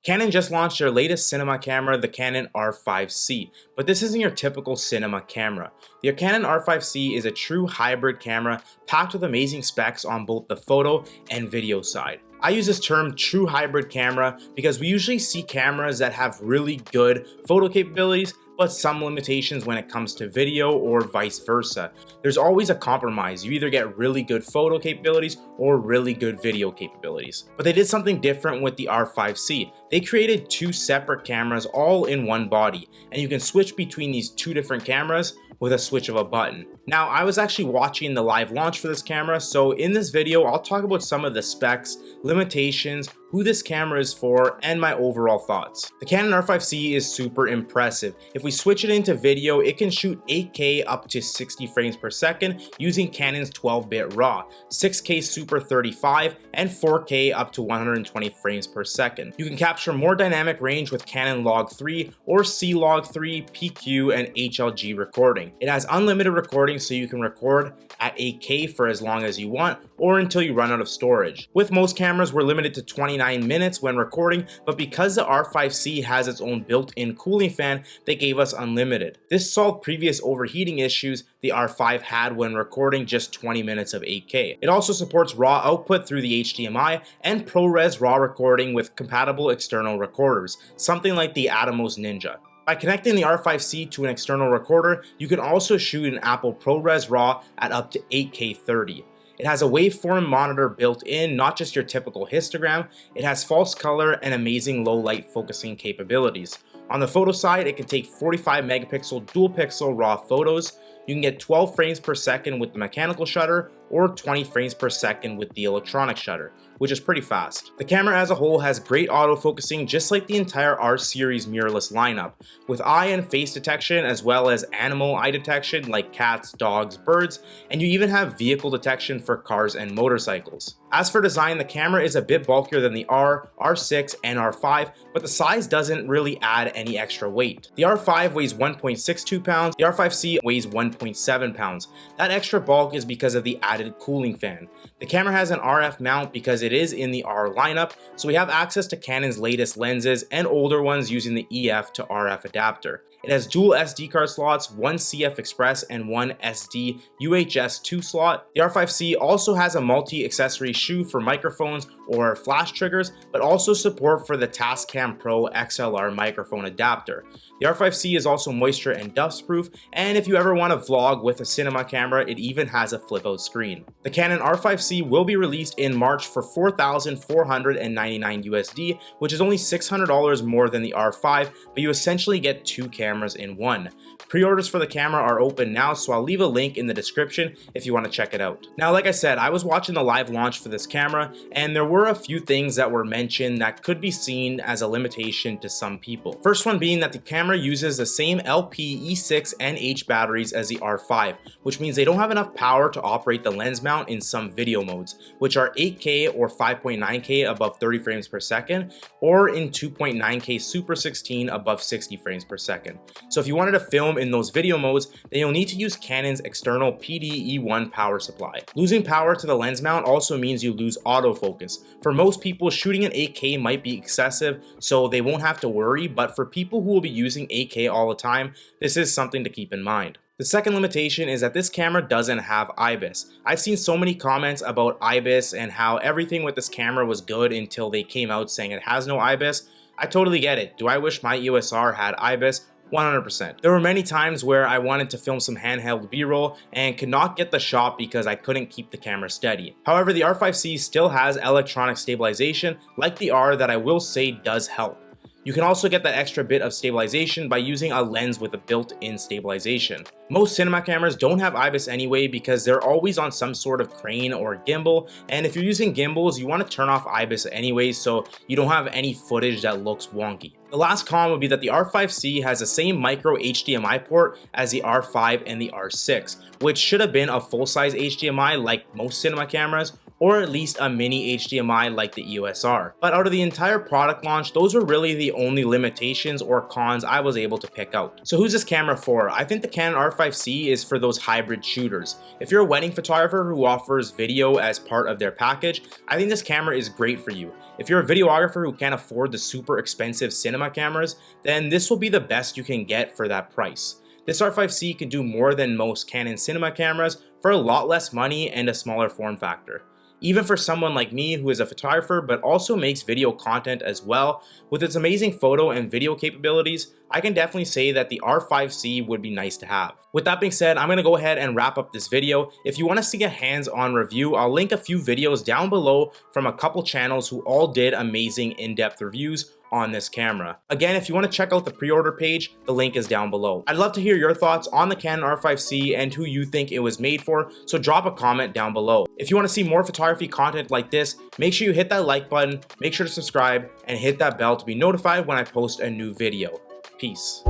Canon just launched their latest cinema camera, the Canon R5C, but this isn't your typical cinema camera. The Canon R5C is a true hybrid camera packed with amazing specs on both the photo and video side. I use this term true hybrid camera because we usually see cameras that have really good photo capabilities but some limitations when it comes to video or vice versa. There's always a compromise. You either get really good photo capabilities or really good video capabilities. But they did something different with the R5C. They created two separate cameras all in one body, and you can switch between these two different cameras with a switch of a button. Now, I was actually watching the live launch for this camera, so in this video, I'll talk about some of the specs, limitations, who this camera is for, and my overall thoughts. The Canon R5C is super impressive. If we switch it into video, it can shoot 8K up to 60 frames per second using Canon's 12-bit RAW, 6K Super 35, and 4K up to 120 frames per second. You can capture more dynamic range with Canon Log 3 or C Log 3, PQ, and HLG recording. It has unlimited recording, so you can record at 8K for as long as you want or until you run out of storage. With most cameras, we're limited to 29 minutes when recording, but because the R5C has its own built-in cooling fan, they gave us unlimited. This solved previous overheating issues the R5 had when recording just 20 minutes of 8K. It also supports RAW output through the HDMI and ProRes RAW recording with compatible external recorders, something like the Atomos Ninja. By connecting the R5C to an external recorder, you can also shoot an Apple ProRes RAW at up to 8K 30. It has a waveform monitor built in, not just your typical histogram. It has false color and amazing low light focusing capabilities. On the photo side, it can take 45 megapixel dual pixel RAW photos. You can get 12 frames per second with the mechanical shutter or 20 frames per second with the electronic shutter, which is pretty fast. The camera as a whole has great autofocusing, just like the entire R series mirrorless lineup, with eye and face detection as well as animal eye detection like cats, dogs, birds, and you even have vehicle detection for cars and motorcycles. As for design, the camera is a bit bulkier than the R, R6, and R5, but the size doesn't really add any extra weight. The R5 weighs 1.62 pounds, the R5C weighs 1.7 pounds. That extra bulk is because of the added cooling fan. The camera has an RF mount because it is in the R lineup, so we have access to Canon's latest lenses and older ones using the EF to RF adapter. It has dual SD card slots, one CF Express and one SD UHS 2 slot. The R5C also has a multi-accessory shoe for microphones or flash triggers, but also support for the Tascam Pro XLR microphone adapter. The R5C is also moisture and dust proof, and if you ever want to vlog with a cinema camera, it even has a flip out screen. The Canon R5C will be released in March for $4,499 USD, which is only $600 more than the R5, but you essentially get two cameras in one. Pre-orders for the camera are open now, so I'll leave a link in the description if you want to check it out. Now, like I said, I was watching the live launch for this camera, and there were a few things that were mentioned that could be seen as a limitation to some people. First one being that the camera uses the same LP, E6, and H batteries as the R5, which means they don't have enough power to operate the lens mount in some video modes, which are 8K or 5.9K above 30 frames per second, or in 2.9K Super 16 above 60 frames per second. So if you wanted to film in those video modes, then you'll need to use Canon's external PDE1 power supply. Losing power to the lens mount also means you lose autofocus. For most people, shooting in 8K might be excessive, so they won't have to worry, but for people who will be using 8K all the time, this is something to keep in mind. The second limitation is that this camera doesn't have IBIS. I've seen so many comments about IBIS and how everything with this camera was good until they came out saying it has no IBIS. I totally get it. Do I wish my EOS R had IBIS? 100%. There were many times where I wanted to film some handheld B-roll and could not get the shot because I couldn't keep the camera steady. However, the R5C still has electronic stabilization like the R that I will say does help. You can also get that extra bit of stabilization by using a lens with a built-in stabilization. Most cinema cameras don't have IBIS anyway because they're always on some sort of crane or gimbal, and if you're using gimbals, you want to turn off IBIS anyway so you don't have any footage that looks wonky. The last con would be that the R5C has the same micro HDMI port as the R5 and the R6, which should have been a full-size HDMI like most cinema cameras, or at least a mini HDMI like the EOS R. But out of the entire product launch, those were really the only limitations or cons I was able to pick out. So who's this camera for? I think the Canon R5C is for those hybrid shooters. If you're a wedding photographer who offers video as part of their package, I think this camera is great for you. If you're a videographer who can't afford the super expensive cinema cameras, then this will be the best you can get for that price. This R5C can do more than most Canon cinema cameras for a lot less money and a smaller form factor. Even for someone like me who is a photographer but also makes video content as well, with its amazing photo and video capabilities, I can definitely say that the R5C would be nice to have. With that being said, I'm going to go ahead and wrap up this video. If you want to see a hands-on review, I'll link a few videos down below from a couple channels who all did amazing in-depth reviews on this camera. Again, if you want to check out the pre-order page, the link is down below. I'd love to hear your thoughts on the Canon R5C and who you think it was made for, so drop a comment down below. If you want to see more photography content like this, make sure you hit that like button, make sure to subscribe, and hit that bell to be notified when I post a new video. Peace.